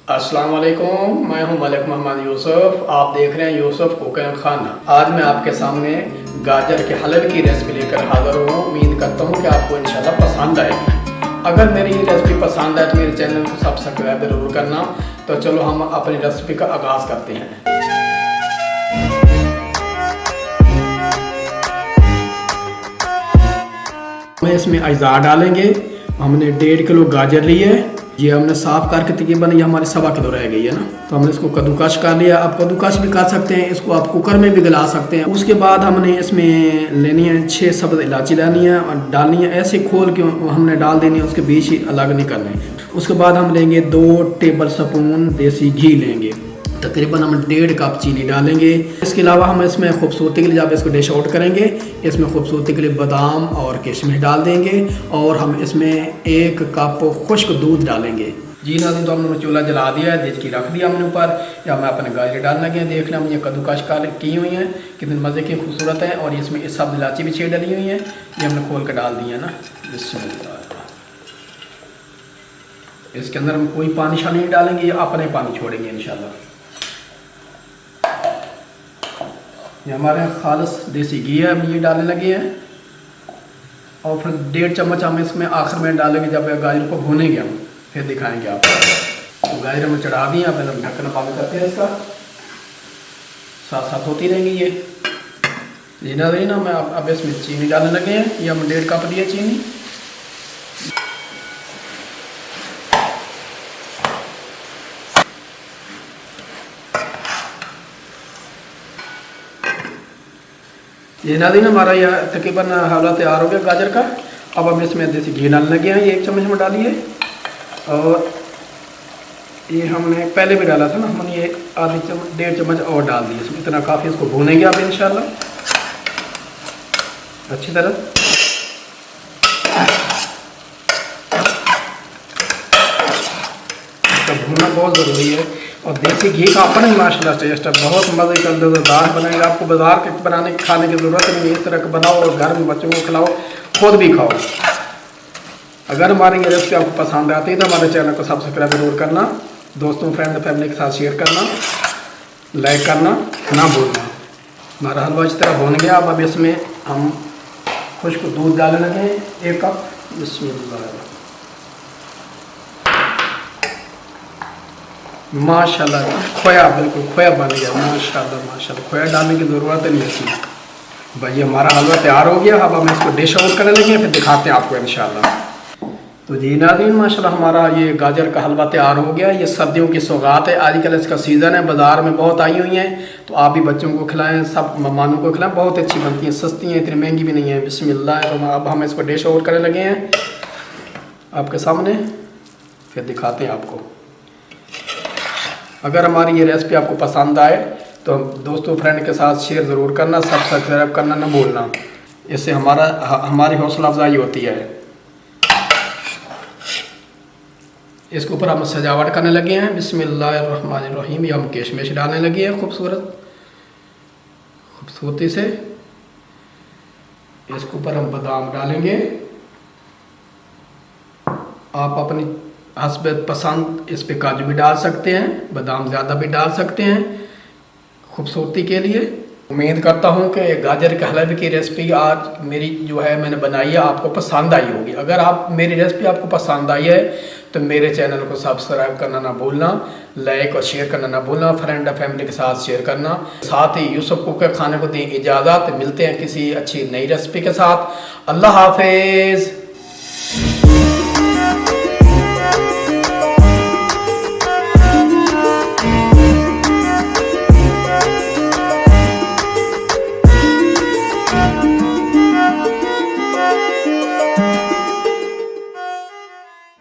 अस्सलाम वालेकुम, मैं हूं मलिक मोहम्मद यूसुफ। आप देख रहे हैं यूसुफ कुक एंड खाना। आज मैं आपके सामने गाजर के हलवे की रेसिपी लेकर हाज़िर हूँ। उम्मीद करता हूँ कि आपको इंशाल्लाह पसंद आएगी। अगर मेरी ये रेसिपी पसंद आए तो मेरे चैनल को सब्सक्राइब ज़रूर करना। तो चलो हम अपनी रेसिपी का आगाज़ करते हैं। हमें इसमें अज़ा डालेंगे। हमने 1.5 किलो गाजर ली है। ये हमने साफ करके तकरीबन ये हमारी 1.25 किलो रह गई है ना। तो हमने इसको कद्दूकश कर लिया। आप कद्दूकश भी कर सकते हैं, इसको आप कुकर में भी गला सकते हैं। उसके बाद हमने इसमें लेनी है 6 सब्ज़ इलायची लेनी है और डालनी है। ऐसे खोल के हमने डाल देनी है, उसके बीच ही अलग नहीं करने। उसके बाद हम लेंगे 2 टेबल स्पून देसी घी लेंगे। तकरीबन हम 1.5 कप चीनी डालेंगे। इसके अलावा हम इसमें खूबसूरती के लिए जब इसको डिश आउट करेंगे, इसमें खूबसूरती के लिए बादाम और किशमिश डाल देंगे और हम इसमें 1 कप खुश्क दूध डालेंगे। जी नाज़रीन, तो हमने चूल्हा जला दिया है, देख की रख दिया हमने ऊपर। या मैं अपने गाजर डालने लगे हैं। देख लें हम ये कद्दूकश की हुई हैं, कितनी मज़े की खूबसूरत है। और इसमें सब इलायची भी 6 डली हुई है, ये हमने खोल कर डाल दी है ना। इसके अंदर हम कोई पानी शानी नहीं डालेंगे, ये अपने पानी छोड़ेंगे इंशाल्लाह। ये हमारे यहाँ खालिस देसी घी है, हम ये डालने लगे हैं। और फिर 1.5 चम्मच हम इसमें आखिर में डालेंगे जब गाजर को भूनेंगे हम, फिर दिखाएंगे आपको। तो गाजर में चढ़ा दिए, अब हम ढक्कन बंद करते हैं इसका। साथ साथ होती रहेंगी ये नाज़रीन। हम अब इसमें चीनी डालने लगे हैं। ये हम 1.5 कप दिए चीनी। ये नाज़रीन, हमारा यह तकरीबन हलवा तैयार हो गया गाजर का। अब हम इसमें देसी घी डालने लगे हैं। ये 1 चम्मच में डालिए। और ये हमने पहले भी डाला था ना, हमने ये 1.5 चम्मच और डाल दिए इसमें। इतना काफ़ी, इसको भूनेंगे आप इंशाल्लाह अच्छी तरह। इसका भूनना बहुत ज़रूरी है। और देसी घी का अपना ही माशाल्लाह टेस्ट है, बहुत मज़े का लज़ेदार बनेगा। आपको बाज़ार के बनाने खाने की ज़रूरत नहीं है। इस तरह का बनाओ और घर में बच्चों को खिलाओ, खुद भी खाओ। अगर हमारी ये रेसिपी आपको पसंद आती है तो हमारे चैनल को सब्सक्राइब जरूर करना, दोस्तों फ्रेंड फैमिली के साथ शेयर करना, लाइक करना ना भूलना। हमारा हलवा इस तरह भून गया। अब इसमें हम खुश्क दूध डालने लगे 1 कप। बिस्मिल्लाह। माशाल्लाह खोया, बिल्कुल खोया बन गया। माशाल्लाह माशाल्लाह, खोया डालने की ज़रूरत नहीं है इसमें। भाई हमारा हलवा तैयार हो गया। अब हम इसको डिश आउट करने लगे, फिर दिखाते हैं आपको इंशाल्लाह। तो जी नाज़रीन, माशाल्लाह हमारा ये गाजर का हलवा तैयार हो गया। ये सर्दियों की सौगात है, आजकल इसका सीज़न है, बाज़ार में बहुत आई हुई हैं। तो आप भी बच्चों को खिलाएं, सब मेहमानों को खिलाएं। बहुत अच्छी बनती हैं, सस्ती हैं, इतनी महंगी भी नहीं है। बिस्मिल्लाह। तो अब हम इसको डिश आउट करने लगे हैं आपके सामने, फिर दिखाते हैं आपको। अगर हमारी ये रेसिपी आपको पसंद आए तो दोस्तों फ्रेंड के साथ शेयर ज़रूर करना, सब्सक्राइब करना ना भूलना। इससे हमारी हौसला अफजाई होती है। इसके ऊपर हम सजावट करने लगे हैं। बिस्मिल्लाहिर्रहमानिर्रहीम। ये हम किशमिश डालने लगे हैं खूबसूरती से। इसके ऊपर हम बादाम डालेंगे। आप अपनी हस्ब पसंद इस पे काजू भी डाल सकते हैं, बादाम ज़्यादा भी डाल सकते हैं खूबसूरती के लिए। उम्मीद करता हूँ कि गाजर के हलवे की रेसिपी आज मेरी जो है मैंने बनाई है आपको पसंद आई होगी। अगर आप मेरी रेसिपी आपको पसंद आई है तो मेरे चैनल को सब्सक्राइब करना ना भूलना, लाइक और शेयर करना ना भूलना, फ्रेंड और फैमिली के साथ शेयर करना। साथ ही यूसुफ कुक के खाने को दें इजाज़त। मिलते हैं किसी अच्छी नई रेसिपी के साथ। अल्लाह हाफिज़।